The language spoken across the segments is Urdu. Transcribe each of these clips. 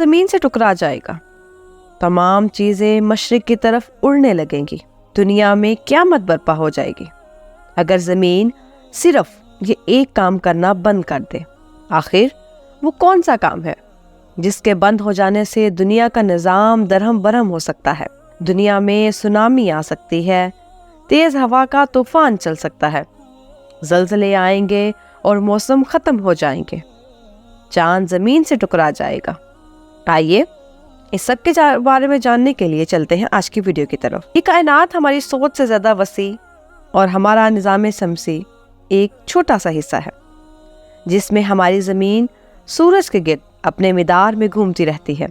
زمین سے ٹکرا جائے گا، تمام چیزیں مشرق کی طرف اڑنے لگیں گی، دنیا میں قیامت برپا ہو جائے گی اگر زمین صرف یہ ایک کام کرنا بند کر دے۔ آخر وہ کون سا کام ہے جس کے بند ہو جانے سے دنیا کا نظام درہم برہم ہو سکتا ہے؟ دنیا میں سونامی آ سکتی ہے، تیز ہوا کا طوفان چل سکتا ہے، زلزلے آئیں گے اور موسم ختم ہو جائیں گے، چاند زمین سے ٹکرا جائے گا۔ آئیے اس سب کے بارے میں جاننے کے لیے چلتے ہیں آج کی ویڈیو کی طرف۔ یہ کائنات ہماری سوچ سے زیادہ وسیع اور ہمارا نظام شمسی ایک چھوٹا سا حصہ ہے، جس میں ہماری زمین سورج کے گرد اپنے مدار میں گھومتی رہتی ہے،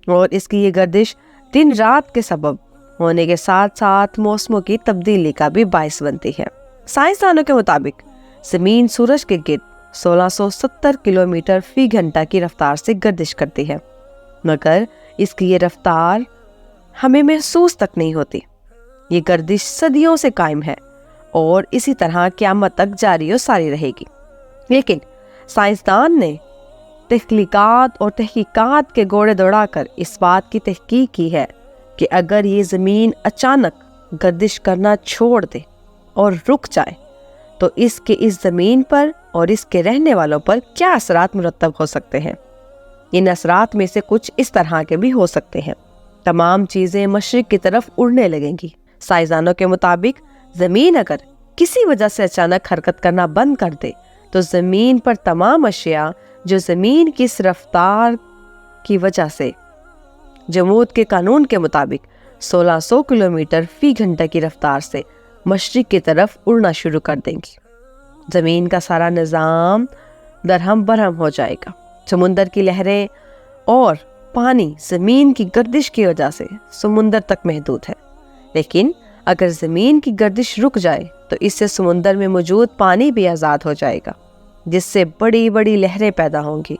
اور اس کی یہ گردش دن رات کے سبب ہونے کے ساتھ ساتھ موسموں کی تبدیلی کا بھی باعث بنتی ہے۔ سائنسدانوں کے مطابق زمین سورج کے گرد 1670 کلومیٹر فی گھنٹہ کی رفتار سے گردش کرتی ہے، مگر اس کی یہ رفتار ہمیں محسوس تک نہیں ہوتی۔ یہ گردش صدیوں سے قائم ہے اور اسی طرح قیامت تک جاری و ساری رہے گی۔ لیکن سائنسدان نے تحقیقات کے گھوڑے دوڑا کر اس بات کی تحقیق کی ہے کہ اگر یہ زمین اچانک گردش کرنا چھوڑ دے اور رک جائے تو اس زمین پر اور اس کے رہنے والوں پر کیا اثرات مرتب ہو سکتے ہیں۔ ان اثرات میں سے کچھ اس طرح کے بھی ہو سکتے ہیں۔ تمام چیزیں مشرق کی طرف اڑنے لگیں گی۔ سائنسدانوں کے مطابق زمین اگر کسی وجہ سے اچانک حرکت کرنا بند کر دے تو زمین پر تمام اشیاء جو زمین کی اس رفتار کی وجہ سے جمود کے قانون کے مطابق 1600 کلومیٹر فی گھنٹہ کی رفتار سے مشرق کی طرف اڑنا شروع کر دیں گی۔ زمین کا سارا نظام درہم برہم ہو جائے گا۔ سمندر کی لہریں اور پانی زمین کی گردش کی وجہ سے سمندر تک محدود ہے، لیکن اگر زمین کی گردش رک جائے تو اس سے سمندر میں موجود پانی بھی آزاد ہو جائے گا، جس سے بڑی بڑی لہریں پیدا ہوں گی۔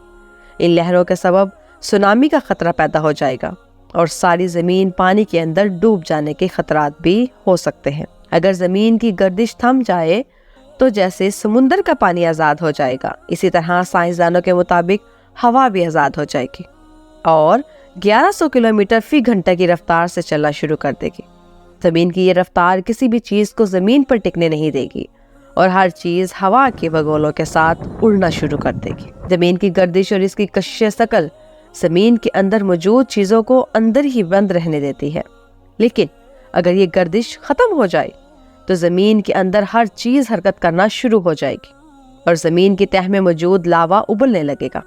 ان لہروں کے سبب سونامی کا خطرہ پیدا ہو جائے گا اور ساری زمین پانی کے اندر ڈوب جانے کے خطرات بھی ہو سکتے ہیں۔ اگر زمین کی گردش تھم جائے تو جیسے سمندر کا پانی آزاد ہو جائے گا، اسی طرح سائنسدانوں کے مطابق ہوا بھی آزاد ہو جائے گی اور 1100 کلومیٹر فی گھنٹہ کی رفتار سے چلنا شروع کر دے گی۔ زمین کی یہ رفتار کسی بھی چیز کو زمین پر ٹکنے نہیں دے گی اور ہر چیز ہوا کے بگولوں کے ساتھ اڑنا شروع کر دے گی۔ زمین کی گردش اور اس کی کشش ثقل زمین کے اندر موجود چیزوں کو اندر ہی بند رہنے دیتی ہے، لیکن اگر یہ گردش ختم ہو جائے تو زمین کے اندر ہر چیز حرکت کرنا شروع ہو جائے گی اور زمین کی تہہ میں موجود لاوا ابلنے لگے گا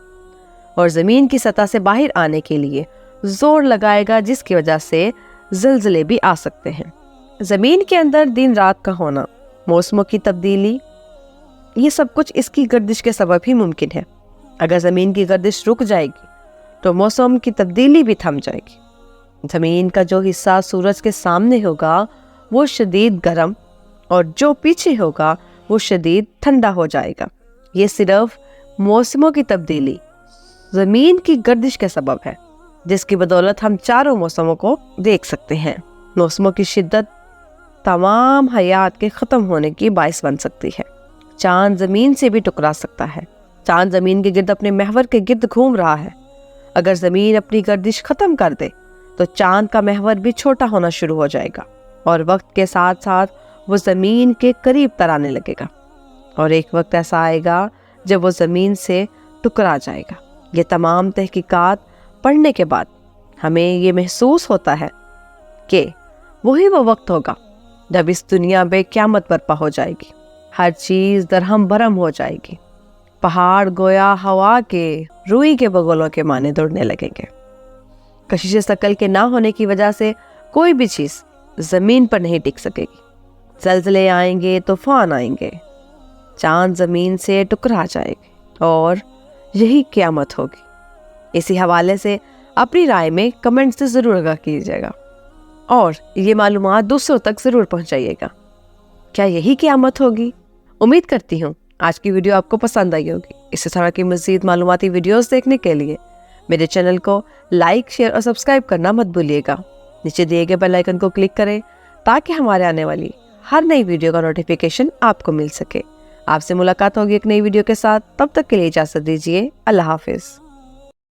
اور زمین کی سطح سے باہر آنے کے لیے زور لگائے گا، جس کی وجہ سے زلزلے بھی آ سکتے ہیں۔ زمین کے اندر دن رات کا ہونا، موسموں کی تبدیلی، یہ سب کچھ اس کی گردش کے سبب ہی ممکن ہے۔ اگر زمین کی گردش رک جائے گی تو موسم کی تبدیلی بھی تھم جائے گی۔ زمین کا جو حصہ سورج کے سامنے ہوگا وہ شدید گرم اور جو پیچھے ہوگا وہ شدید ٹھنڈا ہو جائے گا۔ یہ صرف موسموں کی تبدیلی زمین کی گردش کے سبب ہے، جس کی بدولت ہم چاروں موسموں کو دیکھ سکتے ہیں۔ موسموں کی شدت تمام حیات کے ختم ہونے کی باعث بن سکتی ہے۔ چاند زمین سے بھی ٹکرا سکتا ہے۔ چاند زمین کے گرد اپنے محور کے گرد گھوم رہا ہے۔ اگر زمین اپنی گردش ختم کر دے تو چاند کا محور بھی چھوٹا ہونا شروع ہو جائے گا اور وقت کے ساتھ ساتھ وہ زمین کے قریب تر آنے لگے گا، اور ایک وقت ایسا آئے گا جب وہ زمین سے ٹکرا جائے گا۔ یہ تمام تحقیقات پڑھنے کے بعد ہمیں یہ محسوس ہوتا ہے کہ وہی وہ وقت ہوگا جب اس دنیا میں قیامت برپا ہو جائے گی، ہر چیز درہم برہم ہو جائے گی، پہاڑ گویا ہوا کے روئی کے بگولوں کے معنی دوڑنے لگیں گے۔ کشش ثقل کے نہ ہونے کی وجہ سے کوئی بھی چیز زمین پر نہیں ٹک سکے گی۔ زلزلے آئیں گے، طوفان آئیں گے، چاند زمین سے ٹکرا جائے گی اور یہی قیامت ہوگی۔ اسی حوالے سے اپنی رائے میں کمنٹ سے ضرور آگاہ کیجیے گا اور یہ معلومات دوسروں تک ضرور پہنچائیے گا۔ کیا یہی قیامت ہوگی؟ امید کرتی ہوں آج کی ویڈیو آپ کو پسند آئی ہوگی۔ اسی طرح کی مزید معلوماتی ویڈیوز دیکھنے کے لیے میرے چینل کو لائک، شیئر اور سبسکرائب کرنا مت بھولیے گا۔ نیچے دیے گئے بیل آئیکن کو کلک کریں تاکہ ہمارے آنے والی ہر نئی ویڈیو کا نوٹیفیکیشن آپ کو مل سکے۔ آپ سے ملاقات ہوگی ایک نئی ویڈیو کے ساتھ، تب تک کے لیے اجازت دیجیے۔ اللہ حافظ۔